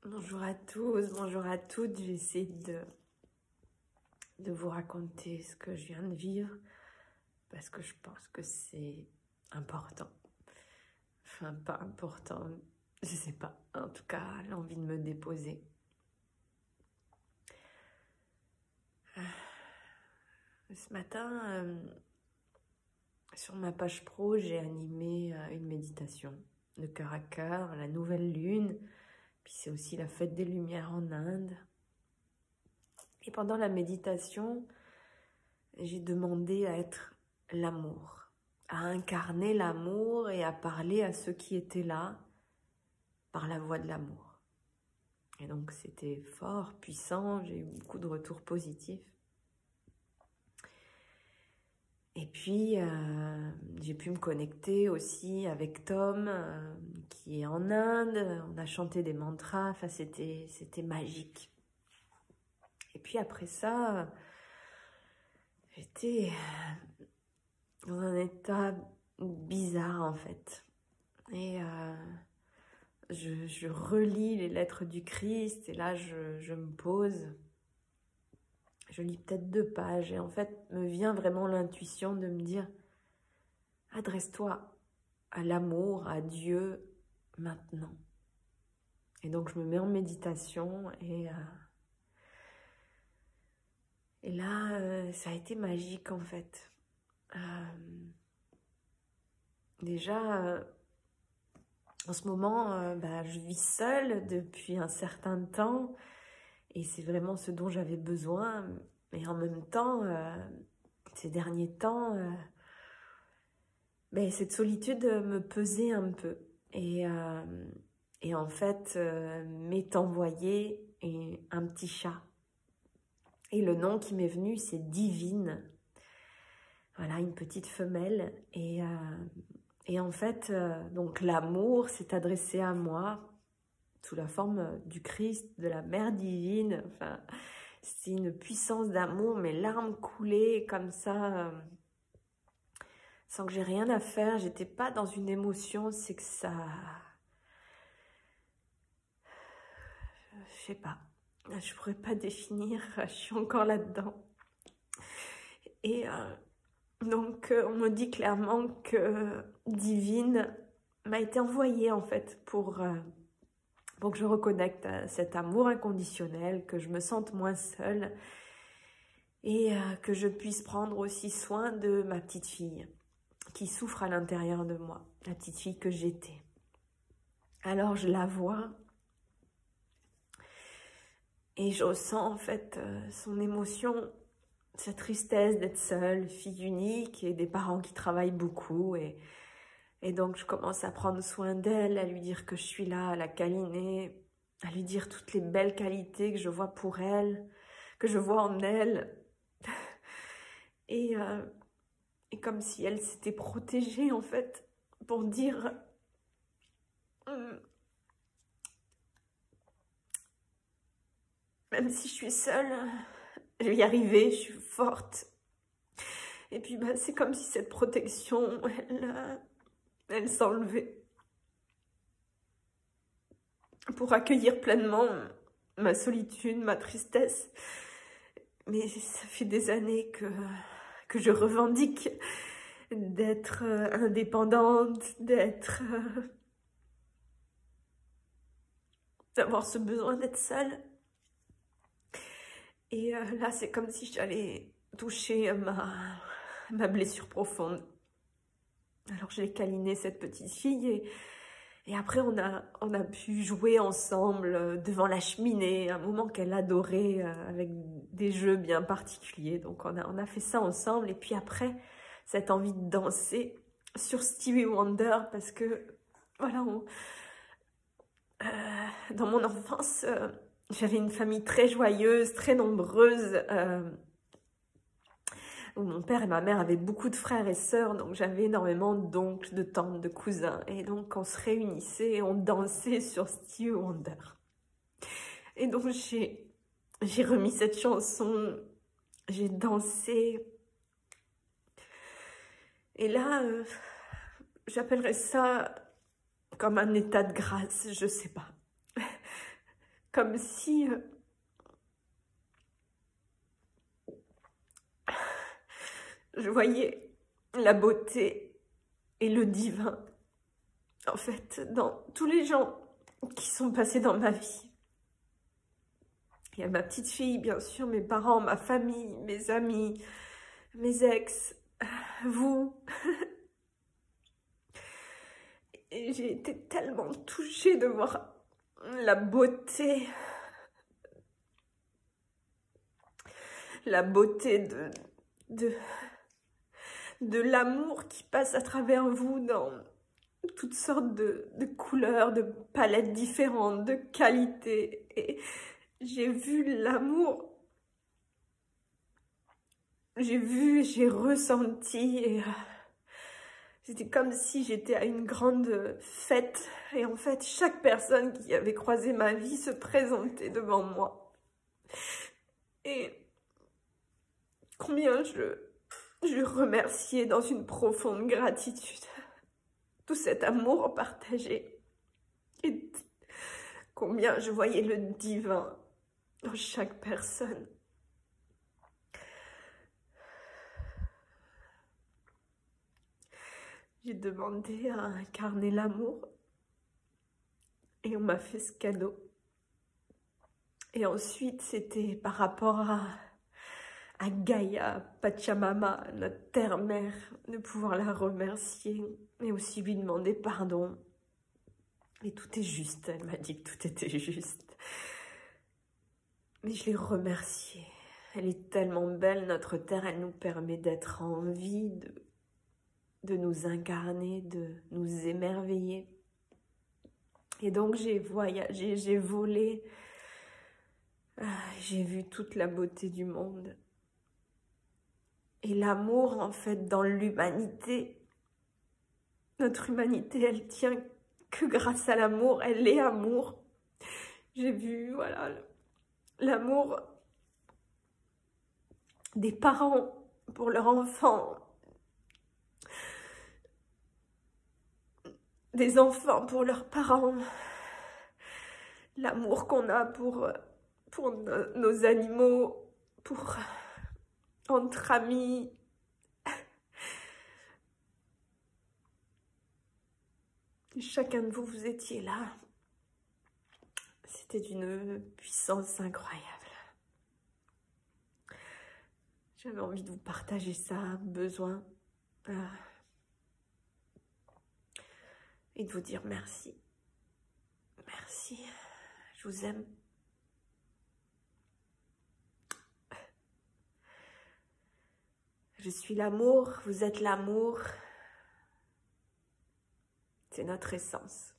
Bonjour à tous, bonjour à toutes. J'essaie de vous raconter ce que je viens de vivre parce que je pense que c'est important. Enfin, pas important, je sais pas. En tout cas, l'envie de me déposer. Ce matin, sur ma page pro, j'ai animé une méditation de cœur à cœur, la nouvelle lune. Puis c'est aussi la fête des Lumières en Inde. Et pendant la méditation, j'ai demandé à être l'amour, à incarner l'amour et à parler à ceux qui étaient là par la voix de l'amour. Et donc c'était fort, puissant, j'ai eu beaucoup de retours positifs. Et puis j'ai pu me connecter aussi avec Tom qui est en Inde, on a chanté des mantras, enfin c'était magique. Et puis après ça, j'étais dans un état bizarre en fait. Et je relis les lettres du Christ et là je me pose. Je lis peut-être 2 pages et en fait me vient vraiment l'intuition de me dire adresse-toi à l'amour, à Dieu maintenant. Et donc je me mets en méditation et là ça a été magique en fait. Déjà en ce moment je vis seule depuis un certain temps et c'est vraiment ce dont j'avais besoin. Mais en même temps, ces derniers temps, cette solitude me pesait un peu. Et en fait, m'est envoyé un petit chat. Et le nom qui m'est venu, c'est Divine. Voilà, une petite femelle. Et en fait, donc l'amour s'est adressé à moi sous la forme du Christ, de la Mère divine. Enfin, c'est une puissance d'amour, mes larmes coulaient comme ça, sans que j'ai rien à faire. J'étais pas dans une émotion, c'est que ça... Je sais pas, je pourrais pas définir, je suis encore là-dedans. Et donc, on me dit clairement que Divine m'a été envoyée en fait pour que je reconnecte à cet amour inconditionnel, que je me sente moins seule et que je puisse prendre aussi soin de ma petite fille qui souffre à l'intérieur de moi, la petite fille que j'étais. Alors je la vois et je ressens en fait son émotion, sa tristesse d'être seule, fille unique et des parents qui travaillent beaucoup et donc je commence à prendre soin d'elle, à lui dire que je suis là, à la câliner, à lui dire toutes les belles qualités que je vois pour elle, que je vois en elle. Et comme si elle s'était protégée en fait pour dire même si je suis seule, je vais y arriver, je suis forte. Et puis c'est comme si cette protection, elle s'enlevait pour accueillir pleinement ma solitude, ma tristesse. Mais ça fait des années que je revendique d'être indépendante, d'avoir ce besoin d'être seule. Et là, c'est comme si j'allais toucher ma blessure profonde. Alors, je l'ai câlinée, cette petite fille, et après, on a pu jouer ensemble devant la cheminée, un moment qu'elle adorait, avec des jeux bien particuliers. Donc, on a fait ça ensemble. Et puis après, cette envie de danser sur Stevie Wonder, parce que, voilà, dans mon enfance... j'avais une famille très joyeuse, très nombreuse, où mon père et ma mère avaient beaucoup de frères et sœurs, donc j'avais énormément d'oncles, de tantes, de cousins. Et donc on se réunissait et on dansait sur Stevie Wonder. Et donc j'ai remis cette chanson, j'ai dansé. Et là, j'appellerais ça comme un état de grâce, je sais pas. comme si je voyais la beauté et le divin, en fait, dans tous les gens qui sont passés dans ma vie. Il y a ma petite fille, bien sûr, mes parents, ma famille, mes amis, mes ex, vous. Et j'ai été tellement touchée de voir la beauté de l'amour qui passe à travers vous dans toutes sortes de couleurs, de palettes différentes, de qualités. Et j'ai vu l'amour, j'ai ressenti, et c'était comme si j'étais à une grande fête. Et en fait, chaque personne qui avait croisé ma vie se présentait devant moi. Et combien je remerciais dans une profonde gratitude tout cet amour partagé. Et combien je voyais le divin dans chaque personne. J'ai demandé à incarner l'amour et on m'a fait ce cadeau. Et ensuite, c'était par rapport à Gaïa, Pachamama, notre terre-mère, de pouvoir la remercier et aussi lui demander pardon. Et tout est juste, elle m'a dit que tout était juste. Mais je l'ai remerciée. Elle est tellement belle, notre terre, elle nous permet d'être en vie, de nous incarner, de nous émerveiller. Et donc j'ai voyagé, j'ai volé, j'ai vu toute la beauté du monde. Et l'amour, en fait, dans l'humanité, notre humanité, elle tient que grâce à l'amour, elle est amour. J'ai vu, voilà, l'amour des parents pour leurs enfants, des enfants pour leurs parents, l'amour qu'on a pour nos animaux, entre amis. Chacun de vous, vous étiez là. C'était d'une puissance incroyable. J'avais envie de vous partager ça, besoin. Et de vous dire merci. Merci. Je vous aime. Je suis l'amour, vous êtes l'amour. C'est notre essence.